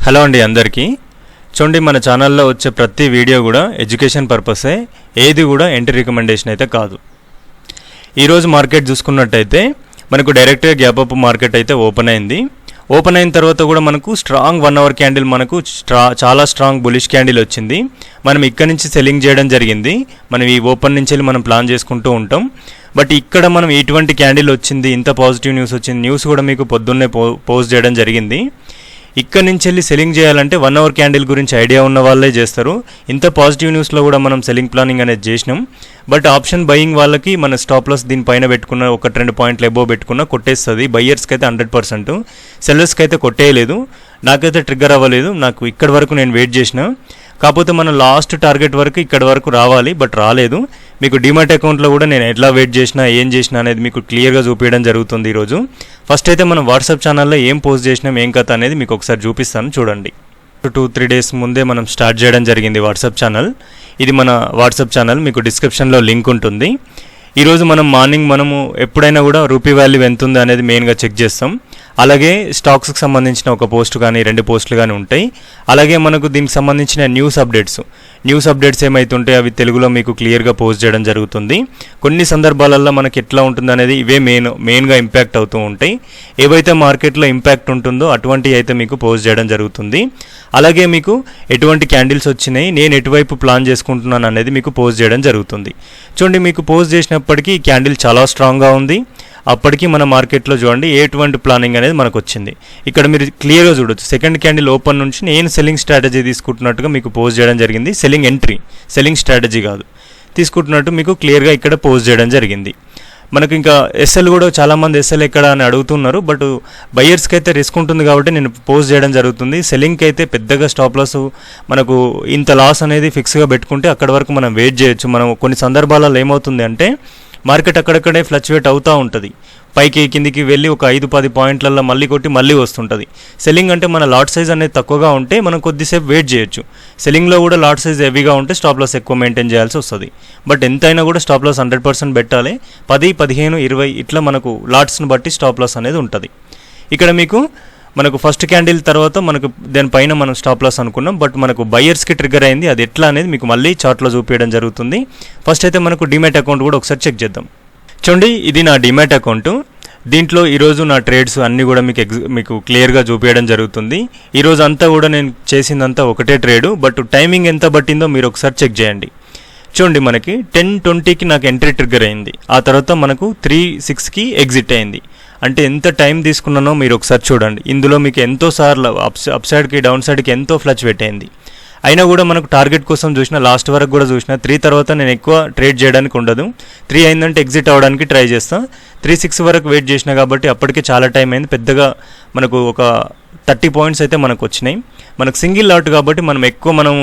Hello అండి అందరికీ. చూడండి, మన ఛానల్లో వచ్చే ప్రతి వీడియో కూడా ఎడ్యుకేషన్ పర్పసే, ఏది కూడా ఎంట్రీ రికమెండేషన్ అయితే కాదు. ఈరోజు మార్కెట్ చూసుకున్నట్టయితే మనకు డైరెక్ట్గా గ్యాప్ అప్ మార్కెట్ అయితే ఓపెన్ అయింది. ఓపెన్ అయిన తర్వాత కూడా మనకు స్ట్రాంగ్ 1 అవర్ క్యాండిల్, మనకు చాలా స్ట్రాంగ్ బులిష్ క్యాండిల్ వచ్చింది. మనం ఇక్కడ నుంచి సెల్లింగ్ చేయడం జరిగింది. మనం ఈ ఓపెన్ నుంచి వెళ్ళి మనం ప్లాన్ చేసుకుంటూ ఉంటాం. బట్ ఇక్కడ మనం ఇటువంటి క్యాండిల్ వచ్చింది, ఇంత పాజిటివ్ న్యూస్ వచ్చింది, న్యూస్ కూడా మీకు పొద్దున్నే పోస్ట్ చేయడం జరిగింది. ఇక్కడ నుంచి వెళ్ళి సెల్లింగ్ చేయాలంటే 1 అవర్ క్యాండిల్ గురించి ఐడియా ఉన్న వాళ్ళే చేస్తారు. ఇంత పాజిటివ్ న్యూస్లో కూడా మనం సెల్లింగ్ ప్లానింగ్ అనేది చేసినాం. బట్ ఆప్షన్ బయింగ్ వాళ్ళకి మన స్టాప్ లాస్ దీనిపైన పెట్టుకున్న 1-2 పాయింట్లు ఎబో పెట్టుకున్న కొట్టేస్తుంది. బయ్యర్స్కి అయితే 100%, సెల్లర్స్కి అయితే కొట్టేయలేదు. నాకైతే ట్రిగ్గర్ అవ్వలేదు. నాకు ఇక్కడ వరకు నేను వెయిట్ చేసిన. కాకపోతే మనం లాస్ట్ టార్గెట్ వరకు ఇక్కడ వరకు రావాలి, బట్ రాలేదు. మీకు డిమాట్ అకౌంట్లో కూడా నేను ఎట్లా వెయిట్ చేసినా, ఏం చేసినా అనేది మీకు క్లియర్గా చూపించడం జరుగుతుంది ఈరోజు. ఫస్ట్ అయితే మనం వాట్సాప్ ఛానల్లో ఏం పోస్ట్ చేసినాం, ఏం కథ అనేది మీకు ఒకసారి చూపిస్తాను, చూడండి. 2-3 డేస్ ముందే మనం స్టార్ట్ చేయడం జరిగింది వాట్సాప్ ఛానల్. ఇది మన వాట్సాప్ ఛానల్, మీకు డిస్క్రిప్షన్లో లింక్ ఉంటుంది. ఈరోజు మనం మార్నింగ్ మనము ఎప్పుడైనా కూడా రూపీ వాల్యూ ఎంత ఉంది అనేది మెయిన్గా చెక్ చేస్తాం. అలాగే స్టాక్స్కి సంబంధించిన ఒక పోస్ట్ కానీ 2 పోస్టులు కానీ ఉంటాయి. అలాగే మనకు దీనికి సంబంధించిన న్యూస్ అప్డేట్స్ ఏమైతుంటాయి అవి తెలుగులో మీకు క్లియర్గా పోస్ట్ చేయడం జరుగుతుంది. కొన్ని సందర్భాలలో మనకి ఎట్లా ఉంటుంది అనేది ఇవే మెయిన్గా ఇంపాక్ట్ అవుతూ ఉంటాయి. ఏవైతే మార్కెట్లో ఇంపాక్ట్ ఉంటుందో అటువంటివి అయితే మీకు పోస్ట్ చేయడం జరుగుతుంది. అలాగే మీకు ఎటువంటి క్యాండిల్స్ వచ్చినాయి, నేను ఎటువైపు ప్లాన్ చేసుకుంటున్నాను అనేది మీకు పోస్ట్ చేయడం జరుగుతుంది. చూడండి, మీకు పోస్ట్ చేసినప్పటికీ ఈ క్యాండిల్ చాలా స్ట్రాంగ్గా ఉంది. అప్పటికి మన మార్కెట్లో చూడండి ఎటువంటి ప్లానింగ్ అనేది మనకు వచ్చింది. ఇక్కడ మీరు క్లియర్గా చూడొచ్చు, సెకండ్ క్యాండిల్ ఓపెన్ నుంచి నేను సెల్లింగ్ స్ట్రాటజీ తీసుకుంటున్నట్టుగా మీకు పోస్ట్ చేయడం జరిగింది. సెల్లింగ్ స్ట్రాటజీ కాదు, తీసుకుంటున్నట్టు మీకు క్లియర్గా ఇక్కడ పోస్ట్ చేయడం జరిగింది. మనకు ఇంకా ఎస్ఎల్ కూడా చాలామంది ఎస్ఎల్ ఎక్కడ అని అడుగుతున్నారు. బట్ బయ్యర్స్కి అయితే రిస్క్ ఉంటుంది కాబట్టి నేను పోస్ట్ చేయడం జరుగుతుంది. సెల్లింగ్కి అయితే పెద్దగా స్టాప్ లాస్ మనకు ఇంత లాస్ అనేది ఫిక్స్గా పెట్టుకుంటే అక్కడ వరకు మనం వెయిట్ చేయొచ్చు. మనం కొన్ని సందర్భాలలో ఏమవుతుంది అంటే మార్కెట్ అక్కడక్కడే ఫ్లక్చువేట్ అవుతూ ఉంటుంది. పైకి కిందికి వెళ్ళి ఒక 5-10 పాయింట్లలో మళ్ళీ కొట్టి మళ్ళీ వస్తుంటుంది. సెల్లింగ్ అంటే మన లాట్ సైజ్ అనేది తక్కువగా ఉంటే మనం కొద్దిసేపు వెయిట్ చేయొచ్చు. సెల్లింగ్లో కూడా లాట్ సైజ్ హెవీగా ఉంటే స్టాప్ లాస్ ఎక్కువ మెయింటైన్ చేయాల్సి వస్తుంది. బట్ ఎంతైనా కూడా స్టాప్ లాస్ 100% పెట్టాలి. 10, 15, 20 ఇట్లా మనకు లాట్స్ని బట్టి స్టాప్ లాస్ అనేది ఉంటుంది. ఇక్కడ మనకు ఫస్ట్ క్యాండిల్ తర్వాత మనకు దానిపైన మనం స్టాప్ లాస్ అనుకున్నాం. బట్ మనకు బయ్యర్స్కి ట్రిగ్గర్ అయింది. అది ఎట్లా అనేది మీకు మళ్ళీ చార్ట్లో చూపించడం జరుగుతుంది. ఫస్ట్ అయితే మనకు డిమాట్ అకౌంట్ కూడా ఒకసారి చెక్ చేద్దాం. చూడండి, ఇది నా డిమాట్ అకౌంట్. దీంట్లో ఈరోజు నా ట్రేడ్స్ అన్నీ కూడా మీకు క్లియర్గా చూపించడం జరుగుతుంది. ఈరోజు అంతా కూడా నేను చేసిందంతా ఒకటే ట్రేడు. బట్ టైమింగ్ ఎంత పట్టిందో మీరు ఒకసారి చెక్ చేయండి. చూడండి, మనకి 10:20కి నాకు ఎంట్రీ ట్రిగ్గర్ అయింది. ఆ తర్వాత మనకు 3:06కి ఎగ్జిట్ అయింది. అంటే ఎంత టైం తీసుకున్నానో మీరు ఒకసారి చూడండి. ఇందులో మీకు ఎంతో సార్లు అప్ సైడ్కి డౌన్ సైడ్కి ఎంతో ఫ్లక్చువేట్ అయింది. అయినా కూడా మనకు టార్గెట్ కోసం చూసిన, లాస్ట్ వరకు కూడా చూసిన. 3 తర్వాత నేను ఎక్కువ ట్రేడ్ చేయడానికి ఉండదు. 3 అయిందంటే ఎగ్జిట్ అవ్వడానికి ట్రై చేస్తాను. 3:06 వరకు వెయిట్ చేసిన కాబట్టి అప్పటికే చాలా టైం అయింది. పెద్దగా మనకు ఒక 30 పాయింట్స్ అయితే మనకు వచ్చినాయి. మనకు సింగిల్ లాట్ కాబట్టి మనము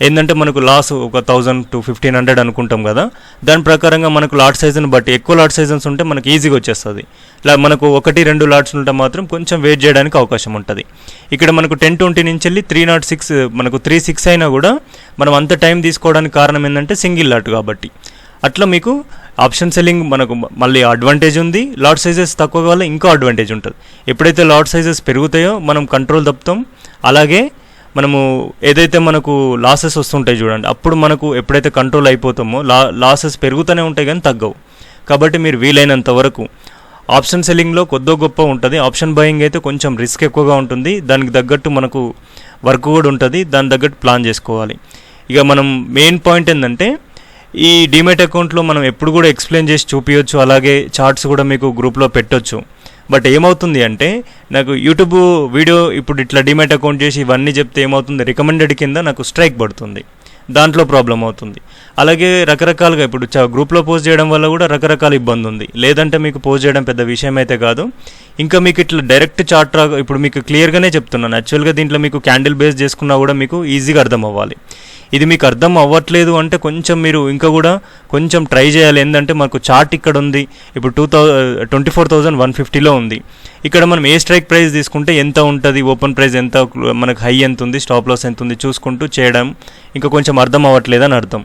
ఏంటంటే మనకు లాస్ ఒక 1000 to 1500 అనుకుంటాం కదా. దాని ప్రకారంగా మనకు లాట్ సైజుని బట్టి ఎక్కువ లాట్ సైజెస్ ఉంటే మనకు ఈజీగా వచ్చేస్తుంది. ఇలా మనకు 1-2 లాట్స్ ఉంటే మాత్రం కొంచెం వెయిట్ చేయడానికి అవకాశం ఉంటుంది. ఇక్కడ మనకు 10:20 నుంచి వెళ్ళి 306 మనకు 3:06 అయినా కూడా మనం అంత టైం తీసుకోవడానికి కారణం ఏంటంటే సింగిల్ లాట్ కాబట్టి. అట్లా మీకు ఆప్షన్ సెల్లింగ్ మనకు మళ్ళీ అడ్వాంటేజ్ ఉంది. లాట్ సైజెస్ తక్కువ వల్ల ఇంకా అడ్వాంటేజ్ ఉంటుంది. ఎప్పుడైతే లాట్ సైజెస్ పెరుగుతాయో మనం కంట్రోల్ తప్పుతాం. అలాగే మనము ఏదైతే మనకు లాసెస్ వస్తుంటాయి చూడండి, అప్పుడు మనకు ఎప్పుడైతే కంట్రోల్ అయిపోతామో లాసెస్ పెరుగుతూనే ఉంటాయి కానీ తగ్గవు. కాబట్టి మీరు వీలైనంత వరకు ఆప్షన్ సెల్లింగ్లో కొద్దో గొప్ప ఉంటుంది. ఆప్షన్ బయింగ్ అయితే కొంచెం రిస్క్ ఎక్కువగా ఉంటుంది. దానికి తగ్గట్టు మనకు వర్క్ కూడా ఉంటుంది. దాని తగ్గట్టు ప్లాన్ చేసుకోవాలి. ఇక మనం మెయిన్ పాయింట్ ఏంటంటే ఈ డిమాట్ అకౌంట్లో మనం ఎప్పుడు కూడా ఎక్స్ప్లెయిన్ చేసి చూపించవచ్చు. అలాగే చార్ట్స్ కూడా మీకు గ్రూప్లో పెట్టొచ్చు. బట్ ఏమవుతుంది అంటే నాకు యూట్యూబ్ వీడియో ఇప్పుడు ఇట్లా డిమాట్ అకౌంట్ చేసి ఇవన్నీ చెప్తే ఏమవుతుంది, రికమెండెడ్ కింద నాకు స్ట్రైక్ పడుతుంది. దాంట్లో ప్రాబ్లం అవుతుంది. అలాగే రకరకాలుగా ఇప్పుడు గ్రూప్లో పోస్ట్ చేయడం వల్ల కూడా రకరకాల ఇబ్బంది ఉంది. లేదంటే మీకు పోస్ట్ చేయడం పెద్ద విషయం అయితే కాదు. ఇంకా మీకు ఇట్లా డైరెక్ట్ చార్ట్ ఇప్పుడు మీకు క్లియర్గానే చెప్తున్నాను. యాక్చువల్గా దీంట్లో మీకు క్యాండిల్ బేస్ చేసుకున్నా కూడా మీకు ఈజీగా అర్థం అవ్వాలి. ఇది మీకు అర్థం అవ్వట్లేదు అంటే కొంచెం మీరు ఇంకా కూడా కొంచెం ట్రై చేయాలి. ఏంటంటే మనకు చార్ట్ ఇక్కడ ఉంది. ఇప్పుడు 24,150లో ఉంది. ఇక్కడ మనం ఏ స్ట్రైక్ ప్రైస్ తీసుకుంటే ఎంత ఉంటుంది, ఓపెన్ ప్రైస్ ఎంత, మనకు హై ఎంత ఉంది, స్టాప్ లాస్ ఎంత ఉంది చూసుకుంటూ చేయడం ఇంకా కొంచెం అర్థం అవ్వట్లేదని అర్థం.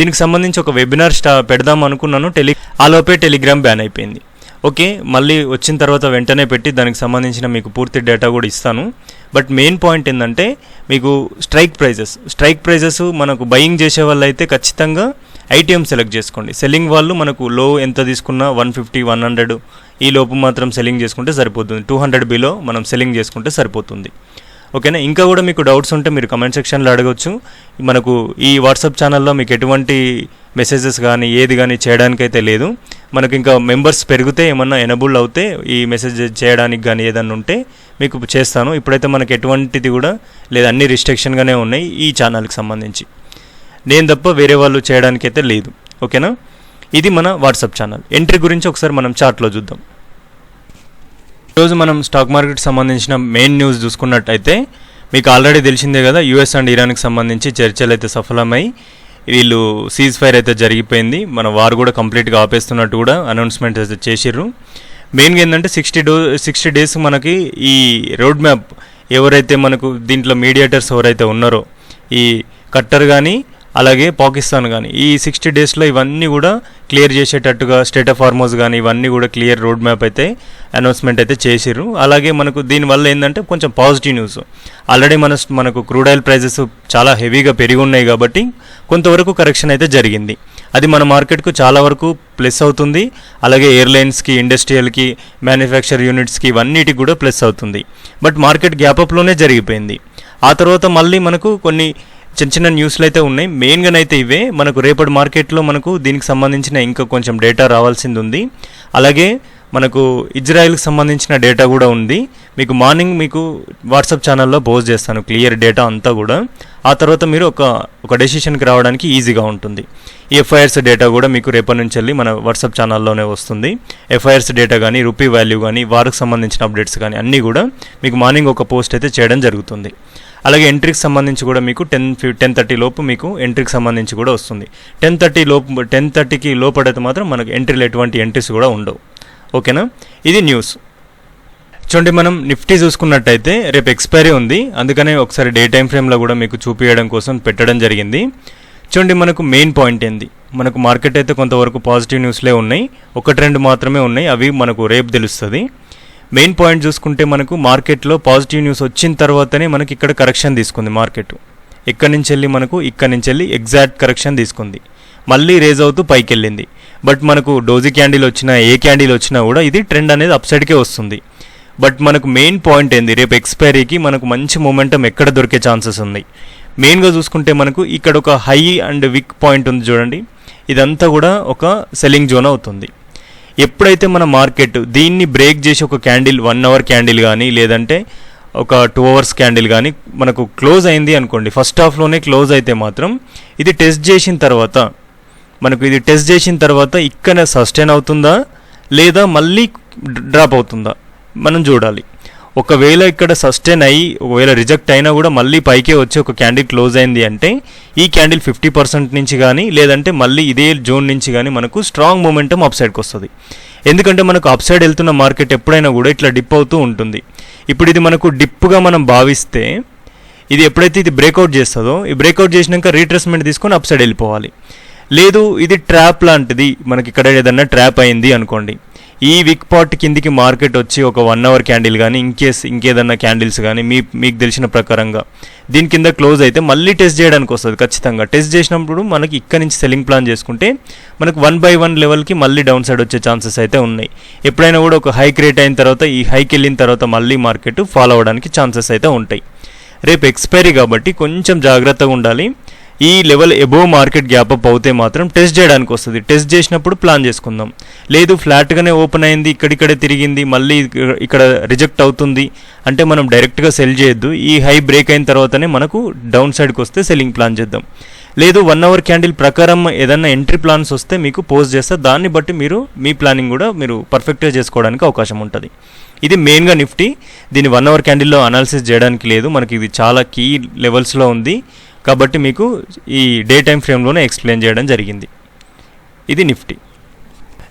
దీనికి సంబంధించి ఒక వెబినార్ పెడదాం అనుకున్నాను. ఆలోపే టెలిగ్రామ్ బ్యాన్ అయిపోయింది. ఓకే, మళ్ళీ వచ్చిన తర్వాత వెంటనే పెట్టి దానికి సంబంధించిన మీకు పూర్తి డేటా కూడా ఇస్తాను. బట్ మెయిన్ పాయింట్ ఏంటంటే మీకు స్ట్రైక్ ప్రైజెస్ మనకు బయింగ్ చేసే వాళ్ళు అయితే ఖచ్చితంగా ఐటీఎం సెలెక్ట్ చేసుకోండి. సెల్లింగ్ వాళ్ళు మనకు లో ఎంత తీసుకున్నా 150, 100 ఈ లోపు మాత్రం సెల్లింగ్ చేసుకుంటే సరిపోతుంది. 200 బిలో మనం సెల్లింగ్ చేసుకుంటే సరిపోతుంది. ఓకేనా? ఇంకా కూడా మీకు డౌట్స్ ఉంటే మీరు కమెంట్ సెక్షన్లో అడగవచ్చు. మనకు ఈ వాట్సాప్ ఛానల్లో మీకు ఎటువంటి మెసేజెస్ కానీ ఏది కానీ చేయడానికైతే లేదు. మనకు ఇంకా మెంబర్స్ పెరిగితే ఏమన్నా ఎనబుల్ అవుతే ఈ మెసేజ్ చేయడానికి కానీ ఏదన్నా ఉంటే మీకు చేస్తాను. ఇప్పుడైతే మనకు ఎటువంటిది కూడా లేదు, అన్ని రిస్ట్రిక్షన్గానే ఉన్నాయి ఈ ఛానల్కి సంబంధించి. నేను తప్ప వేరే వాళ్ళు చేయడానికైతే లేదు. ఓకేనా? ఇది మన వాట్సాప్ ఛానల్. ఎంట్రీ గురించి ఒకసారి మనం చార్ట్లో చూద్దాం. ఈరోజు మనం స్టాక్ మార్కెట్ సంబంధించిన మెయిన్ న్యూస్ చూసుకున్నట్టయితే మీకు ఆల్రెడీ తెలిసిందే కదా, యూఎస్ అండ్ ఇరాన్కి సంబంధించి చర్చలు అయితే సఫలమై వీళ్ళు సీజ్ ఫైర్ అయితే జరిగిపోయింది. మన వారు కూడా కంప్లీట్గా ఆపేస్తున్నట్టు కూడా అనౌన్స్మెంట్ అయితే చేసిర్రు. మెయిన్గా ఏంటంటే 60 డేస్ మనకి ఈ రోడ్ మ్యాప్ ఎవరైతే మనకు దీంట్లో మీడియేటర్స్ ఎవరైతే ఉన్నారో ఈ ఖట్టర్ కానీ అలాగే పాకిస్తాన్ కానీ ఈ 60 డేస్లో ఇవన్నీ కూడా క్లియర్ చేసేటట్టుగా స్టేట్ ఆఫ్ హార్మోజ్ కానీ ఇవన్నీ కూడా క్లియర్ రోడ్ మ్యాప్ అయితే అనౌన్స్మెంట్ అయితే చేసిర్రు. అలాగే మనకు దీనివల్ల ఏంటంటే కొంచెం పాజిటివ్ న్యూస్. ఆల్రెడీ మనకు క్రూడ్ ఆయిల్ ప్రైజెస్ చాలా హెవీగా పెరిగి ఉన్నాయి కాబట్టి కొంతవరకు కరెక్షన్ అయితే జరిగింది. అది మన మార్కెట్కు చాలా వరకు ప్లస్ అవుతుంది. అలాగే ఎయిర్లైన్స్కి, ఇండస్ట్రియల్కి, మ్యానుఫ్యాక్చర్ యూనిట్స్కి ఇవన్నిటికి కూడా ప్లస్ అవుతుంది. బట్ మార్కెట్ గ్యాప్అప్లోనే జరిగిపోయింది. ఆ తర్వాత మళ్ళీ మనకు కొన్ని చిన్న న్యూస్లు అయితే ఉన్నాయి. మెయిన్గానైతే ఇవే. మనకు రేపటి మార్కెట్లో మనకు దీనికి సంబంధించిన ఇంకా కొంచెం డేటా రావాల్సింది ఉంది. అలాగే మనకు ఇజ్రాయెల్కి సంబంధించిన డేటా కూడా ఉంది. మీకు మార్నింగ్ మీకు వాట్సాప్ ఛానల్లో పోస్ట్ చేస్తాను క్లియర్ డేటా అంతా కూడా. ఆ తర్వాత మీరు ఒక డెసిషన్కి రావడానికి ఈజీగా ఉంటుంది. ఈ ఎఫ్ఐఆర్స్ డేటా కూడా మీకు రేపటి నుంచి వెళ్ళి మన వాట్సాప్ ఛానల్లోనే వస్తుంది. ఎఫ్ఐఆర్స్ డేటా కానీ, రూపీ వాల్యూ కానీ, వారికి సంబంధించిన అప్డేట్స్ కానీ అన్నీ కూడా మీకు మార్నింగ్ ఒక పోస్ట్ అయితే చేయడం జరుగుతుంది. అలాగే ఎంట్రీకి సంబంధించి కూడా మీకు 10:30 లోపు మీకు ఎంట్రీకి సంబంధించి కూడా వస్తుంది. 10:30కి లోపడైతే మాత్రం మనకు ఎంట్రీలో ఎటువంటి ఎంట్రీస్ కూడా ఉండవు. ఓకేనా? ఇది న్యూస్. చూడండి, మనం నిఫ్టీ చూసుకున్నట్టయితే రేపు ఎక్స్పైరీ ఉంది. అందుకనే ఒకసారి డే టైం ఫ్రేమ్లో కూడా మీకు చూపించడం కోసం పెట్టడం జరిగింది. చూడండి, మనకు మెయిన్ పాయింట్ ఏంది, మనకు మార్కెట్ అయితే కొంతవరకు పాజిటివ్ న్యూస్లే ఉన్నాయి. 1-2 మాత్రమే ఉన్నాయి, అవి మనకు రేపు తెలుస్తుంది. మెయిన్ పాయింట్ చూసుకుంటే మనకు మార్కెట్లో పాజిటివ్ న్యూస్ వచ్చిన తర్వాతనే మనకి ఇక్కడ కరెక్షన్ తీసుకుంది మార్కెట్. ఇక్కడ నుంచి వెళ్ళి ఎగ్జాక్ట్ కరెక్షన్ తీసుకుంది. మళ్ళీ రేజ్ అవుతూ పైకి వెళ్ళింది. బట్ మనకు డోజీ క్యాండిల్ వచ్చినా ఏ క్యాండిల్ వచ్చినా కూడా ఇది ట్రెండ్ అనేది అప్ సైడ్కే వస్తుంది. బట్ మనకు మెయిన్ పాయింట్ ఏంది, రేపు ఎక్స్పైరీకి మనకు మంచి మూమెంటం ఎక్కడ దొరికే ఛాన్సెస్ ఉన్నాయి. మెయిన్గా చూసుకుంటే మనకు ఇక్కడ ఒక హై అండ్ విక్ పాయింట్ ఉంది చూడండి. ఇదంతా కూడా ఒక సెల్లింగ్ జోన్ అవుతుంది. ఎప్పుడైతే మన మార్కెట్ దీన్ని బ్రేక్ చేసి ఒక క్యాండిల్ 1 అవర్ క్యాండిల్ కానీ లేదంటే ఒక 2 అవర్స్ క్యాండిల్ కానీ మనకు క్లోజ్ అయింది అనుకోండి, ఫస్ట్ హాఫ్లోనే క్లోజ్ అయితే మాత్రం ఇది టెస్ట్ చేసిన తర్వాత ఇక్కడ సస్టైన్ అవుతుందా లేదా మళ్ళీ డ్రాప్ అవుతుందా మనం చూడాలి. ఒకవేళ ఇక్కడ సస్టైన్ అయ్యి ఒకవేళ రిజెక్ట్ అయినా కూడా మళ్ళీ పైకే వచ్చి ఒక క్యాండిల్ క్లోజ్ అయింది అంటే ఈ క్యాండిల్ 50% నుంచి కానీ లేదంటే మళ్ళీ ఇదే జోన్ నుంచి కానీ మనకు స్ట్రాంగ్ మూమెంటం అప్ సైడ్కి వస్తుంది. ఎందుకంటే మనకు అప్ సైడ్ వెళ్తున్న మార్కెట్ ఎప్పుడైనా కూడా ఇట్లా డిప్ అవుతూ ఉంటుంది. ఇప్పుడు ఇది మనకు డిప్గా మనం భావిస్తే ఇది ఎప్పుడైతే ఇది బ్రేక్అవుట్ చేస్తుందో ఈ బ్రేక్అవుట్ చేసినాక రీట్రేస్మెంట్ తీసుకొని అప్ సైడ్ వెళ్ళిపోవాలి. లేదు ఇది ట్రాప్ లాంటిది, మనకి ఇక్కడ ఏదన్నా ట్రాప్ అయింది అనుకోండి, ఈ విక్ పాట్ కిందికి మార్కెట్ వచ్చి ఒక 1 అవర్ క్యాండిల్ కానీ ఇంకేదన్నా క్యాండిల్స్ కానీ మీకు తెలిసిన ప్రకారంగా దీని కింద క్లోజ్ అయితే మళ్ళీ టెస్ట్ చేయడానికి వస్తుంది. ఖచ్చితంగా టెస్ట్ చేసినప్పుడు మనకి ఇక్కడ నుంచి సెల్లింగ్ ప్లాన్ చేసుకుంటే మనకు 1/1 లెవెల్కి మళ్ళీ డౌన్ సైడ్ వచ్చే ఛాన్సెస్ అయితే ఉన్నాయి. ఎప్పుడైనా కూడా ఒక హై క్రియేట్ అయిన తర్వాత ఈ హైకి వెళ్ళిన తర్వాత మళ్ళీ మార్కెట్ ఫాలో అవ్వడానికి ఛాన్సెస్ అయితే ఉంటాయి. రేపు ఎక్స్పైరీ కాబట్టి కొంచెం జాగ్రత్తగా ఉండాలి. ఈ level above market gap up అవుతే మాత్రం టెస్ట్ చేయడానికి వస్తుంది. టెస్ట్ చేసినప్పుడు ప్లాన్ చేసుకుందాం. లేదు ఫ్లాట్గానే ఓపెన్ అయింది, ఇక్కడిక్కడే తిరిగింది, మళ్ళీ ఇక్కడ రిజెక్ట్ అవుతుంది అంటే మనం డైరెక్ట్గా సెల్ చేయొద్దు. ఈ హై బ్రేక్ అయిన తర్వాతనే మనకు డౌన్ సైడ్కి వస్తే సెల్లింగ్ ప్లాన్ చేద్దాం. లేదు 1 అవర్ క్యాండిల్ ప్రకారం ఏదన్నా ఎంట్రీ ప్లాన్స్ వస్తే మీకు పోస్ట్ చేస్తే దాన్ని బట్టి మీరు మీ ప్లానింగ్ కూడా మీరు పర్ఫెక్ట్గా చేసుకోవడానికి అవకాశం ఉంటుంది. ఇది మెయిన్గా నిఫ్టీ. దీన్ని 1 అవర్ క్యాండిల్లో అనాలిసిస్ చేయడానికి లేదు, మనకి ఇది చాలా కీ లెవెల్స్లో ఉంది కాబట్టి మీకు ఈ డే టైం ఫ్రేమ్లోనే ఎక్స్ప్లెయిన్ చేయడం జరిగింది. ఇది నిఫ్టీ.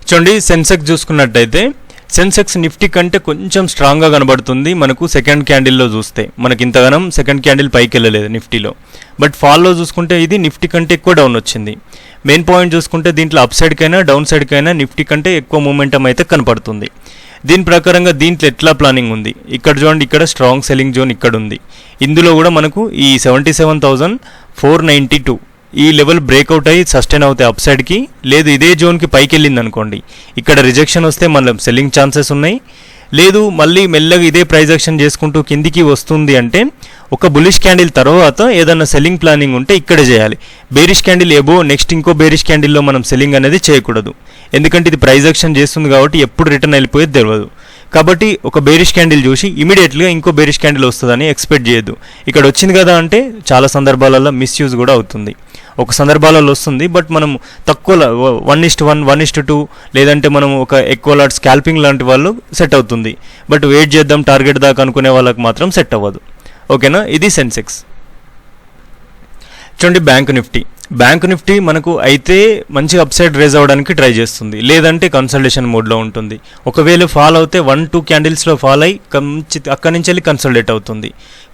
చూడండి, సెన్సెక్స్ చూసుకున్నట్టయితే సెన్సెక్స్ నిఫ్టీ కంటే కొంచెం స్ట్రాంగ్గా కనబడుతుంది మనకు సెకండ్ క్యాండిల్లో చూస్తే. మనకి ఇంతగానం సెకండ్ క్యాండిల్ పైకి వెళ్ళలేదు నిఫ్టీలో. బట్ ఫాల్లో చూసుకుంటే ఇది నిఫ్టీ కంటే ఎక్కువ డౌన్ వచ్చింది. మెయిన్ పాయింట్ చూసుకుంటే దీంట్లో అప్ సైడ్కైనా డౌన్ సైడ్కైనా నిఫ్టీ కంటే ఎక్కువ మూమెంటం అయితే కనపడుతుంది. దీని ప్రకారంగా దీంట్లో ఎట్లా ప్లానింగ్ ఉంది, ఇక్కడ చూడండి, ఇక్కడ స్ట్రాంగ్ సెల్లింగ్ జోన్ ఇక్కడ ఉంది. ఇందులో కూడా మనకు ఈ 77,492 ఈ లెవెల్ బ్రేక్అవుట్ అయ్యి సస్టైన్ అవుతాయి అప్ సైడ్కి. లేదు ఇదే జోన్కి పైకి వెళ్ళింది అనుకోండి, ఇక్కడ రిజెక్షన్ వస్తే మనం సెల్లింగ్ ఛాన్సెస్ ఉన్నాయి. లేదు మళ్ళీ మెల్లగా ఇదే ప్రైస్ యాక్షన్ చేసుకుంటూ కిందికి వస్తుంది అంటే ఒక బులిష్ క్యాండిల్ తర్వాత ఏదైనా సెల్లింగ్ ప్లానింగ్ ఉంటే ఇక్కడే చేయాలి. బేరిష్ క్యాండిల్ ఎబో నెక్స్ట్ ఇంకో బేరిష్ క్యాండిల్లో మనం సెల్లింగ్ అనేది చేయకూడదు. ఎందుకంటే ఇది ప్రైస్ యాక్షన్ చేస్తుంది కాబట్టి ఎప్పుడు రిటర్న్ వెళ్ళిపోయేది తెలియదు. కాబట్టి ఒక బేరిష్ క్యాండిల్ చూసి ఇమీడియట్గా ఇంకో బేరిష్ క్యాండిల్ వస్తుందని ఎక్స్పెక్ట్ చేయొద్దు. ఇక్కడ వచ్చింది కదా అంటే చాలా సందర్భాలలో మిస్యూజ్ కూడా అవుతుంది. ఒక సందర్భాలలో వస్తుంది, బట్ మనం తక్కువ 1:1, 1:2 లేదంటే మనం ఒక ఎక్కువ లాట్ స్కాల్పింగ్ లాంటి వాళ్ళు సెట్ అవుతుంది. బట్ వెయిట్ చేద్దాం టార్గెట్ దాకా అనుకునే వాళ్ళకి మాత్రం సెట్ అవ్వదు. ఓకేనా, ఇది సెన్సెక్స్. చూడండి బ్యాంక్ నిఫ్టీ మనకు అయితే మంచి అప్సైడ్ రేజ్ అవ్వడానికి ట్రై చేస్తుంది, లేదంటే కన్సల్టేషన్ మోడ్లో ఉంటుంది. ఒకవేళ ఫాల్ అవుతే 1-2 క్యాండిల్స్లో ఫాల్ అయ్యి అక్కడి నుంచి వెళ్ళి కన్సల్టేట్ అవుతుంది.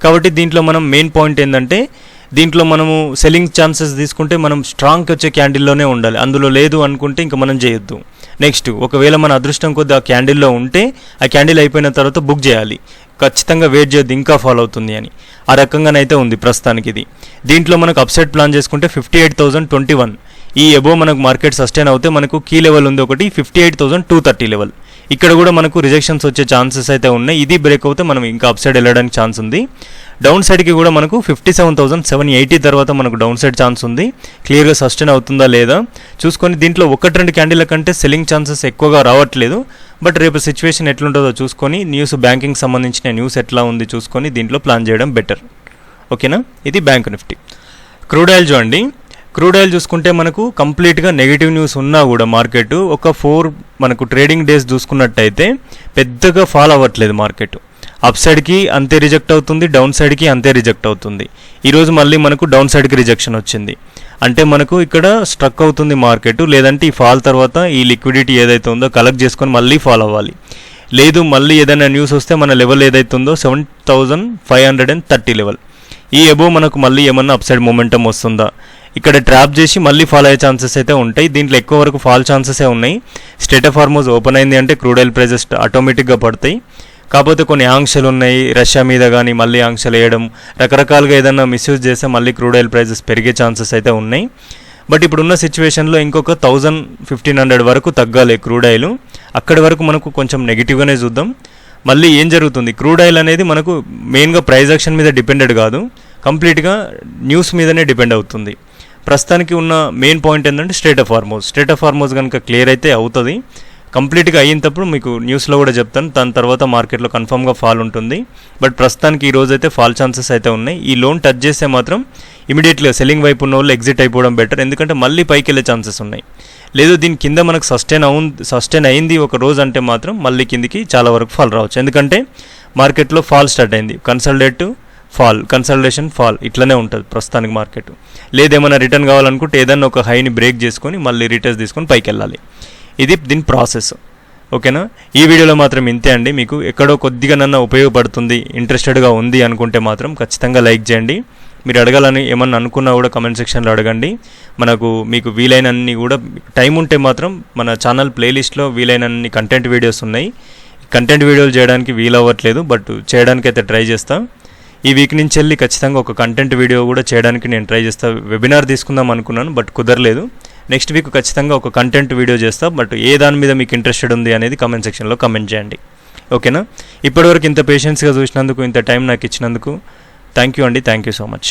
కాబట్టి దీంట్లో మనం మెయిన్ పాయింట్ ఏంటంటే దీంట్లో మనము సెల్లింగ్ ఛాన్సెస్ తీసుకుంటే మనం స్ట్రాంగ్కి వచ్చే క్యాండిల్లోనే ఉండాలి. అందులో లేదు అనుకుంటే ఇంకా మనం చేయొద్దు. నెక్స్ట్ ఒకవేళ మన అదృష్టం కొద్ది ఆ క్యాండిల్లో ఉంటే ఆ క్యాండిల్ అయిపోయిన తర్వాత బుక్ చేయాలి. ఖచ్చితంగా వెయిట్ చేయొద్దు ఇంకా ఫాలో అవుతుంది అని. ఆ రకంగానైతే ఉంది ప్రస్తుతానికి ఇది. దీంట్లో మనకు అప్సైడ్ ప్లాన్ చేసుకుంటే 58,021 ఈ ఎబో మనకు మార్కెట్ సస్టైన్ అవుతే మనకు కీ లెవెల్ ఉంది ఒకటి 58,230 లెవెల్. ఇక్కడ కూడా మనకు రిజెక్షన్స్ వచ్చే ఛాన్సెస్ అయితే ఉన్నాయి. ఇది బ్రేక్ అవుతే మనం ఇంకా అప్సైడ్ వెళ్ళడానికి ఛాన్స్ ఉంది. డౌన్ సైడ్కి కూడా మనకు 57,780 తర్వాత మనకు డౌన్ సైడ్ ఛాన్స్ ఉంది. క్లియర్గా సస్టైన్ అవుతుందా లేదా చూసుకొని దీంట్లో 1-2 క్యాండిల్ల కంటే సెల్లింగ్ ఛాన్సెస్ ఎక్కువగా రావట్లేదు. బట్ రేపు సిచ్యువేషన్ ఎట్లుంటుందో చూసుకొని న్యూస్ బ్యాంకింగ్ సంబంధించిన న్యూస్ ఎట్లా ఉంది చూసుకొని దీంట్లో ప్లాన్ చేయడం బెటర్. ఓకేనా, ఇది బ్యాంక్ నిఫ్టీ. క్రూడ్ ఆయిల్ చూడండి, క్రూడ్ ఆయిల్ చూసుకుంటే మనకు కంప్లీట్గా నెగిటివ్ న్యూస్ ఉన్నా కూడా మార్కెట్ ఒక 4 మనకు ట్రేడింగ్ డేస్ చూసుకున్నట్టయితే పెద్దగా ఫాల్ అవ్వట్లేదు. మార్కెట్ అప్ సైడ్కి అంతే రిజెక్ట్ అవుతుంది, డౌన్ సైడ్కి అంతే రిజెక్ట్ అవుతుంది. ఈరోజు మళ్ళీ మనకు డౌన్ సైడ్కి రిజెక్షన్ వచ్చింది అంటే మనకు ఇక్కడ స్ట్రక్ అవుతుంది మార్కెట్. లేదంటే ఈ ఫాల్ తర్వాత ఈ లిక్విడిటీ ఏదైతే ఉందో కలెక్ట్ చేసుకొని మళ్ళీ ఫాల్ అవ్వాలి. లేదు మళ్ళీ ఏదైనా న్యూస్ వస్తే మన లెవెల్ ఏదైతే ఉందో 7,530 లెవెల్ ఈ ఎబో మనకు మళ్ళీ ఏమన్నా అప్సైడ్ మొమెంటం వస్తుందా, ఇక్కడ ట్రాప్ చేసి మళ్ళీ ఫాల్ అయ్యే ఛాన్సెస్ అయితే ఉంటాయి. దీంట్లో ఎక్కువ వరకు ఫాల్ ఛాన్సెసే ఉన్నాయి. స్టేట్ ఆఫ్ హార్మోజ్ ఓపెన్ అయింది అంటే క్రూడ్ ఆయిల్ ప్రైజెస్ ఆటోమేటిక్గా పడతాయి. కాకపోతే కొన్ని ఆంక్షలు ఉన్నాయి, రష్యా మీద కానీ మళ్ళీ ఆంక్షలు వేయడం, రకరకాలుగా ఏదైనా మిస్యూజ్ చేస్తే మళ్ళీ క్రూడ్ ఆయిల్ ప్రైజెస్ పెరిగే ఛాన్సెస్ అయితే ఉన్నాయి. బట్ ఇప్పుడున్న సిచ్యువేషన్లో ఇంకొక 1,000-1,500 వరకు తగ్గాలి క్రూడ్ ఆయిల్. అక్కడి వరకు మనకు కొంచెం నెగిటివ్గానే చూద్దాం. మళ్ళీ ఏం జరుగుతుంది, క్రూడ్ ఆయిల్ అనేది మనకు మెయిన్గా ప్రైస్ యాక్షన్ మీద డిపెండెడ్ కాదు, కంప్లీట్గా న్యూస్ మీదనే డిపెండ్ అవుతుంది. ప్రస్తుతానికి ఉన్న మెయిన్ పాయింట్ ఏంటంటే స్టేట్ ఆఫ్ హార్మోజ్ కనుక క్లియర్ అయితే అవుతుంది. కంప్లీట్గా అయినప్పుడు మీకు న్యూస్లో కూడా చెప్తాను. దాని తర్వాత మార్కెట్లో కన్ఫర్మ్గా ఫాల్ ఉంటుంది. బట్ ప్రస్తుతానికి ఈ రోజు అయితే ఫాల్ ఛాన్సెస్ అయితే ఉన్నాయి. ఈ లోన్ టచ్ చేస్తే మాత్రం ఇమీడియట్గా సెల్లింగ్ వైపు ఉన్న వాళ్ళు ఎగ్జిట్ అయిపోవడం బెటర్, ఎందుకంటే మళ్ళీ పైకి వెళ్ళే ఛాన్సెస్ ఉన్నాయి. లేదు దీని కింద మనకు సస్టైన్ అయింది ఒక రోజు అంటే మాత్రం మళ్ళీ కిందికి చాలా వరకు ఫాల్ రావచ్చు. ఎందుకంటే మార్కెట్లో ఫాల్ స్టార్ట్ అయింది, కన్సల్టేషన్ ఫాల్ ఇట్లనే ఉంటుంది ప్రస్తుతానికి మార్కెట్. లేదేమైనా రిటర్న్ కావాలనుకుంటే ఏదైనా ఒక హైని బ్రేక్ చేసుకొని మళ్ళీ రిటర్న్స్ తీసుకొని పైకి వెళ్ళాలి. ఇది దీని ప్రాసెస్. ఓకేనా, ఈ వీడియోలో మాత్రం ఇంతే అండి. మీకు ఎక్కడో కొద్దిగా నన్ను ఉపయోగపడుతుంది, ఇంట్రెస్టెడ్గా ఉంది అనుకుంటే మాత్రం ఖచ్చితంగా లైక్ చేయండి. మీరు అడగాలని ఏమన్నా అనుకున్నా కూడా కమెంట్ సెక్షన్లో అడగండి. మీకు వీలైనన్ని కూడా టైం ఉంటే మాత్రం మన ఛానల్ ప్లేలిస్ట్లో వీలైనన్ని కంటెంట్ వీడియోస్ ఉన్నాయి. కంటెంట్ వీడియోలు చేయడానికి వీలవ్వట్లేదు, బట్ చేయడానికి అయితే ట్రై చేస్తాం. ఈ వీక్ నుంచి వెళ్ళి ఖచ్చితంగా ఒక కంటెంట్ వీడియో కూడా చేయడానికి నేను ట్రై చేస్తాను. వెబినార్ తీసుకుందాం అనుకున్నాను, బట్ కుదరలేదు. నెక్స్ట్ వీక్ ఖచ్చితంగా ఒక కంటెంట్ వీడియో చేస్తా. బట్ ఏ దాని మీద మీకు ఇంట్రెస్టెడ్ ఉంది అనేది కమెంట్ సెక్షన్లో కమెంట్ చేయండి. ఓకేనా, ఇప్పటివరకు ఇంత పేషెన్స్గా చూసినందుకు, ఇంత టైం నాకు ఇచ్చినందుకు థ్యాంక్ యూ అండి. Thank you so much.